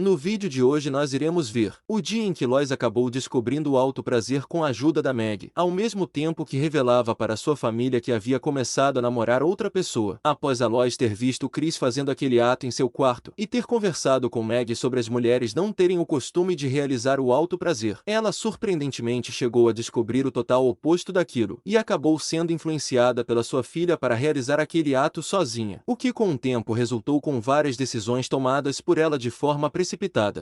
No vídeo de hoje nós iremos ver o dia em que Lois acabou descobrindo o alto prazer com a ajuda da Meg, ao mesmo tempo que revelava para sua família que havia começado a namorar outra pessoa. Após a Lois ter visto Chris fazendo aquele ato em seu quarto e ter conversado com Meg sobre as mulheres não terem o costume de realizar o alto prazer, ela surpreendentemente chegou a descobrir o total oposto daquilo e acabou sendo influenciada pela sua filha para realizar aquele ato sozinha, o que com o tempo resultou com várias decisões tomadas por ela de forma precipitada.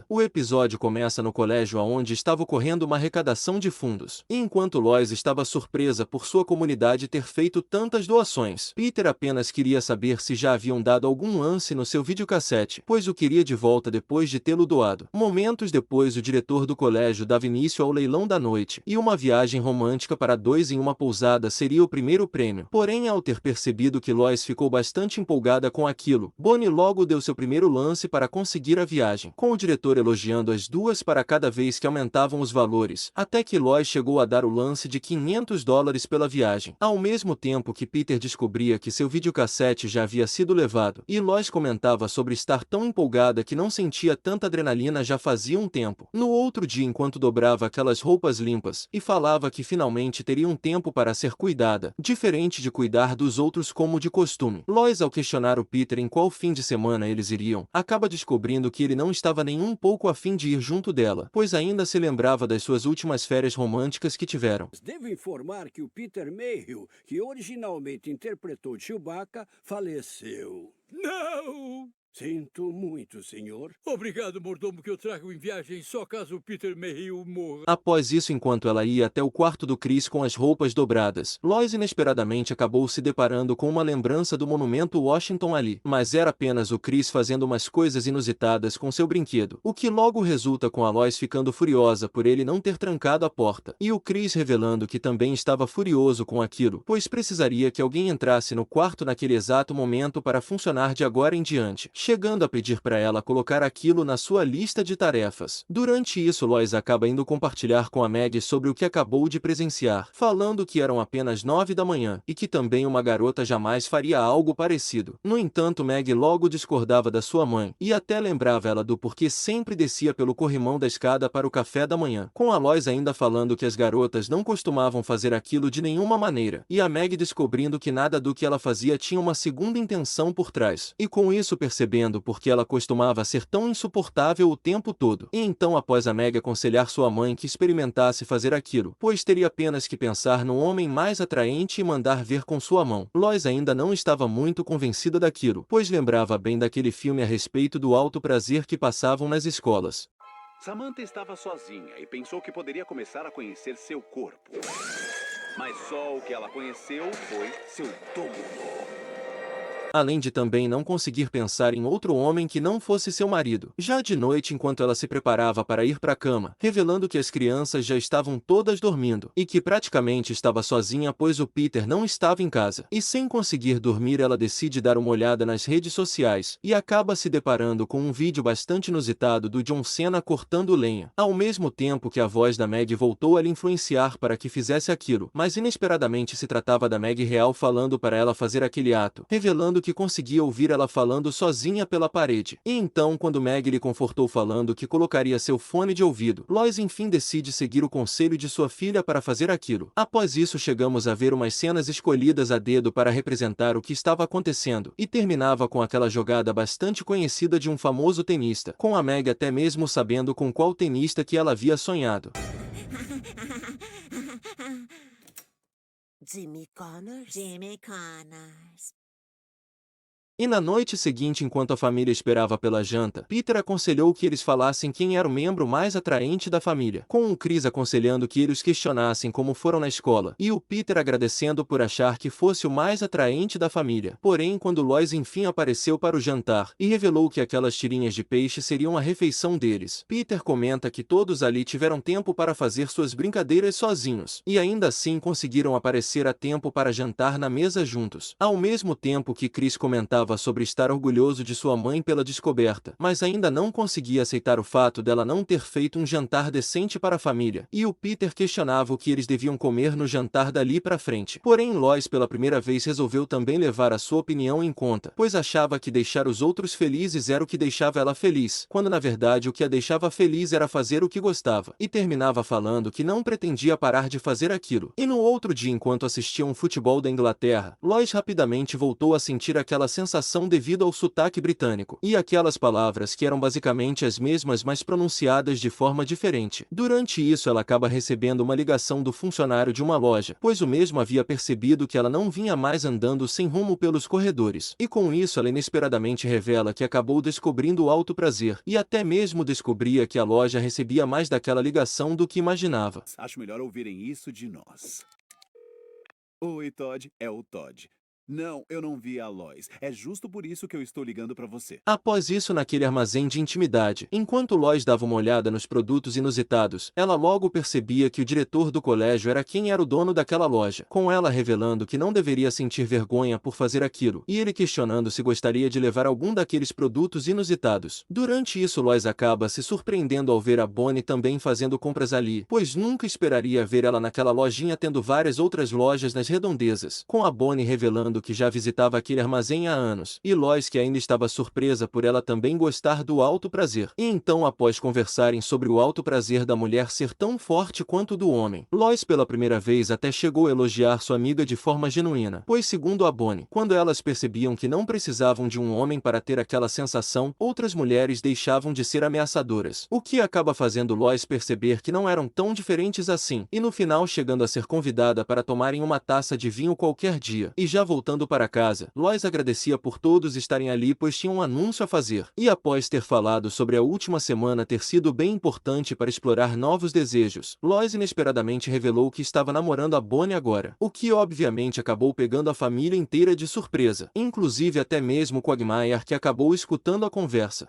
O episódio começa no colégio onde estava ocorrendo uma arrecadação de fundos. E enquanto Lois estava surpresa por sua comunidade ter feito tantas doações, Peter apenas queria saber se já haviam dado algum lance no seu videocassete, pois o queria de volta depois de tê-lo doado. Momentos depois, o diretor do colégio dava início ao leilão da noite, e uma viagem romântica para dois em uma pousada seria o primeiro prêmio. Porém, ao ter percebido que Lois ficou bastante empolgada com aquilo, Bonnie logo deu seu primeiro lance para conseguir a viagem, com o diretor elogiando as duas para cada vez que aumentavam os valores, até que Lois chegou a dar o lance de $500 pela viagem. Ao mesmo tempo que Peter descobria que seu videocassete já havia sido levado, e Lois comentava sobre estar tão empolgada que não sentia tanta adrenalina já fazia um tempo. No outro dia, enquanto dobrava aquelas roupas limpas, e falava que finalmente teria um tempo para ser cuidada, diferente de cuidar dos outros como de costume. Lois, ao questionar o Peter em qual fim de semana eles iriam, acaba descobrindo que ele não estava nem um pouco a fim de ir junto dela, pois ainda se lembrava das suas últimas férias românticas que tiveram. Devo informar que o Peter Mayhew, que originalmente interpretou Chewbacca, faleceu. Não! Sinto muito, senhor. Obrigado, mordomo, que eu trago em viagem só caso o Peter Mayhew morra. Após isso, enquanto ela ia até o quarto do Chris com as roupas dobradas, Lois inesperadamente acabou se deparando com uma lembrança do monumento Washington ali, mas era apenas o Chris fazendo umas coisas inusitadas com seu brinquedo, o que logo resulta com a Lois ficando furiosa por ele não ter trancado a porta, e o Chris revelando que também estava furioso com aquilo, pois precisaria que alguém entrasse no quarto naquele exato momento para funcionar de agora em diante, chegando a pedir para ela colocar aquilo na sua lista de tarefas. Durante isso, Lois acaba indo compartilhar com a Meg sobre o que acabou de presenciar, falando que eram apenas 9 da manhã, e que também uma garota jamais faria algo parecido. No entanto, Meg logo discordava da sua mãe, e até lembrava ela do porquê sempre descia pelo corrimão da escada para o café da manhã, com a Lois ainda falando que as garotas não costumavam fazer aquilo de nenhuma maneira, e a Meg descobrindo que nada do que ela fazia tinha uma segunda intenção por trás, e com isso percebendo porque ela costumava ser tão insuportável o tempo todo. E então, após a Meg aconselhar sua mãe que experimentasse fazer aquilo, pois teria apenas que pensar no homem mais atraente e mandar ver com sua mão, Lois ainda não estava muito convencida daquilo, pois lembrava bem daquele filme a respeito do alto prazer que passavam nas escolas. Samantha estava sozinha e pensou que poderia começar a conhecer seu corpo. Mas só o que ela conheceu foi seu túmulo. Além de também não conseguir pensar em outro homem que não fosse seu marido. Já de noite, enquanto ela se preparava para ir para a cama, revelando que as crianças já estavam todas dormindo, e que praticamente estava sozinha pois o Peter não estava em casa. E sem conseguir dormir, ela decide dar uma olhada nas redes sociais, e acaba se deparando com um vídeo bastante inusitado do John Cena cortando lenha. Ao mesmo tempo que a voz da Meg voltou a lhe influenciar para que fizesse aquilo, mas inesperadamente se tratava da Meg real falando para ela fazer aquele ato, revelando que conseguia ouvir ela falando sozinha pela parede. E então, quando Meg lhe confortou falando que colocaria seu fone de ouvido, Lois enfim decide seguir o conselho de sua filha para fazer aquilo. Após isso, chegamos a ver umas cenas escolhidas a dedo para representar o que estava acontecendo, e terminava com aquela jogada bastante conhecida de um famoso tenista, com a Meg até mesmo sabendo com qual tenista que ela havia sonhado. Jimmy Connors? Jimmy Connors. E na noite seguinte, enquanto a família esperava pela janta, Peter aconselhou que eles falassem quem era o membro mais atraente da família, com o Chris aconselhando que eles questionassem como foram na escola, e o Peter agradecendo por achar que fosse o mais atraente da família. Porém, quando Lois enfim apareceu para o jantar, e revelou que aquelas tirinhas de peixe seriam a refeição deles, Peter comenta que todos ali tiveram tempo para fazer suas brincadeiras sozinhos, e ainda assim conseguiram aparecer a tempo para jantar na mesa juntos. Ao mesmo tempo que Chris comentava falava sobre estar orgulhoso de sua mãe pela descoberta, mas ainda não conseguia aceitar o fato dela não ter feito um jantar decente para a família, e o Peter questionava o que eles deviam comer no jantar dali pra frente. Porém, Lois pela primeira vez resolveu também levar a sua opinião em conta, pois achava que deixar os outros felizes era o que deixava ela feliz, quando na verdade o que a deixava feliz era fazer o que gostava, e terminava falando que não pretendia parar de fazer aquilo. E no outro dia, enquanto assistiam futebol da Inglaterra, Lois rapidamente voltou a sentir aquela sensação devido ao sotaque britânico, e aquelas palavras que eram basicamente as mesmas mas pronunciadas de forma diferente. Durante isso ela acaba recebendo uma ligação do funcionário de uma loja, pois o mesmo havia percebido que ela não vinha mais andando sem rumo pelos corredores, e com isso ela inesperadamente revela que acabou descobrindo o alto prazer, e até mesmo descobria que a loja recebia mais daquela ligação do que imaginava. Acho melhor ouvirem isso de nós. Oi, Todd. É o Todd. Não, eu não vi a Lois. É justo por isso que eu estou ligando para você. Após isso, naquele armazém de intimidade, enquanto Lois dava uma olhada nos produtos inusitados, ela logo percebia que o diretor do colégio era quem era o dono daquela loja, com ela revelando que não deveria sentir vergonha por fazer aquilo, e ele questionando se gostaria de levar algum daqueles produtos inusitados. Durante isso, Lois acaba se surpreendendo ao ver a Bonnie também fazendo compras ali, pois nunca esperaria ver ela naquela lojinha tendo várias outras lojas nas redondezas, com a Bonnie revelando que já visitava aquele armazém há anos, e Lois que ainda estava surpresa por ela também gostar do alto prazer. E então, após conversarem sobre o alto prazer da mulher ser tão forte quanto o do homem, Lois pela primeira vez até chegou a elogiar sua amiga de forma genuína, pois segundo a Bonnie, quando elas percebiam que não precisavam de um homem para ter aquela sensação, outras mulheres deixavam de ser ameaçadoras, o que acaba fazendo Lois perceber que não eram tão diferentes assim, e no final chegando a ser convidada para tomarem uma taça de vinho qualquer dia, e já voltando para casa, Lois agradecia por todos estarem ali pois tinha um anúncio a fazer, e após ter falado sobre a última semana ter sido bem importante para explorar novos desejos, Lois inesperadamente revelou que estava namorando a Bonnie agora, o que obviamente acabou pegando a família inteira de surpresa, inclusive até mesmo Quagmire que acabou escutando a conversa.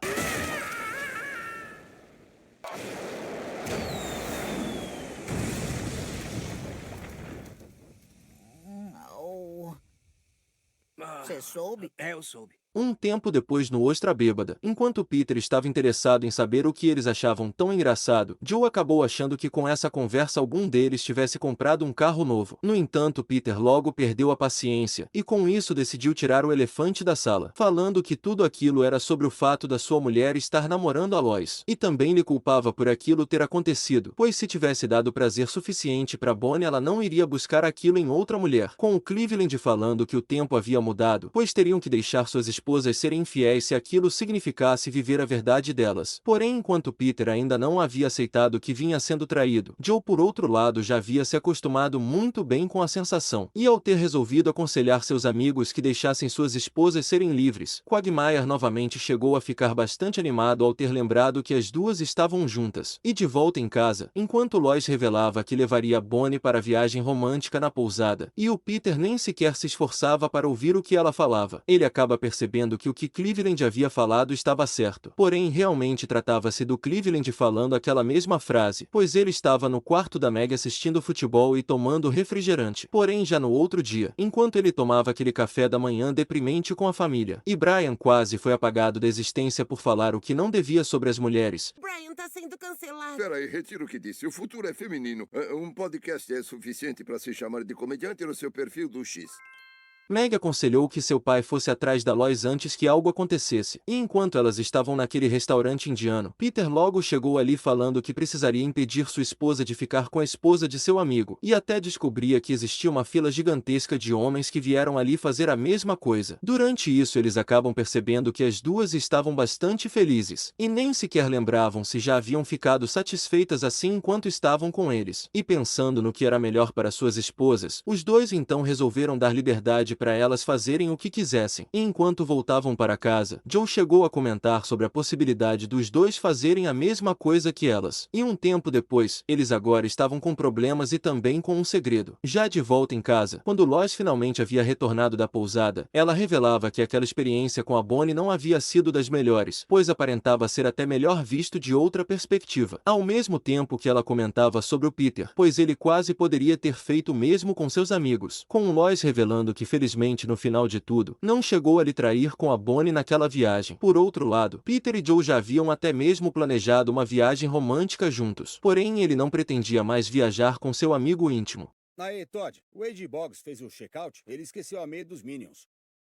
Você soube? Eu soube. Um tempo depois no Ostra Bêbada, enquanto Peter estava interessado em saber o que eles achavam tão engraçado, Joe acabou achando que com essa conversa algum deles tivesse comprado um carro novo. No entanto, Peter logo perdeu a paciência, e com isso decidiu tirar o elefante da sala, falando que tudo aquilo era sobre o fato da sua mulher estar namorando a Lois, e também lhe culpava por aquilo ter acontecido, pois se tivesse dado prazer suficiente para Bonnie ela não iria buscar aquilo em outra mulher, com o Cleveland falando que o tempo havia mudado, pois teriam que deixar suas esposas serem infiéis se aquilo significasse viver a verdade delas. Porém, enquanto Peter ainda não havia aceitado que vinha sendo traído, Joe por outro lado já havia se acostumado muito bem com a sensação, e ao ter resolvido aconselhar seus amigos que deixassem suas esposas serem livres, Quagmire novamente chegou a ficar bastante animado ao ter lembrado que as duas estavam juntas. E de volta em casa, enquanto Lois revelava que levaria Bonnie para a viagem romântica na pousada, e o Peter nem sequer se esforçava para ouvir o que ela falava, ele acaba percebendo que o que Cleveland havia falado estava certo. Porém, realmente tratava-se do Cleveland falando aquela mesma frase, pois ele estava no quarto da Meg assistindo futebol e tomando refrigerante. Porém, já no outro dia, enquanto ele tomava aquele café da manhã deprimente com a família, e Brian quase foi apagado da existência por falar o que não devia sobre as mulheres. Brian tá sendo cancelado. Peraí, retiro o que disse. O futuro é feminino. Um podcast é suficiente para se chamar de comediante no seu perfil do X. Meg aconselhou que seu pai fosse atrás da Lois antes que algo acontecesse, e enquanto elas estavam naquele restaurante indiano, Peter logo chegou ali falando que precisaria impedir sua esposa de ficar com a esposa de seu amigo, e até descobria que existia uma fila gigantesca de homens que vieram ali fazer a mesma coisa. Durante isso eles acabam percebendo que as duas estavam bastante felizes, e nem sequer lembravam se já haviam ficado satisfeitas assim enquanto estavam com eles. E pensando no que era melhor para suas esposas, os dois então resolveram dar liberdade para elas fazerem o que quisessem. E enquanto voltavam para casa, Joe chegou a comentar sobre a possibilidade dos dois fazerem a mesma coisa que elas. E um tempo depois, eles agora estavam com problemas e também com um segredo. Já de volta em casa, quando Lois finalmente havia retornado da pousada, ela revelava que aquela experiência com a Bonnie não havia sido das melhores, pois aparentava ser até melhor visto de outra perspectiva. Ao mesmo tempo que ela comentava sobre o Peter, pois ele quase poderia ter feito o mesmo com seus amigos, com Lois revelando que felizmente infelizmente no final de tudo, não chegou a lhe trair com a Bonnie naquela viagem. Por outro lado, Peter e Joe já haviam até mesmo planejado uma viagem romântica juntos. Porém, ele não pretendia mais viajar com seu amigo íntimo. Aí, Todd, o Wade Boggs fez o check-out, ele esqueceu a meia dos Minions.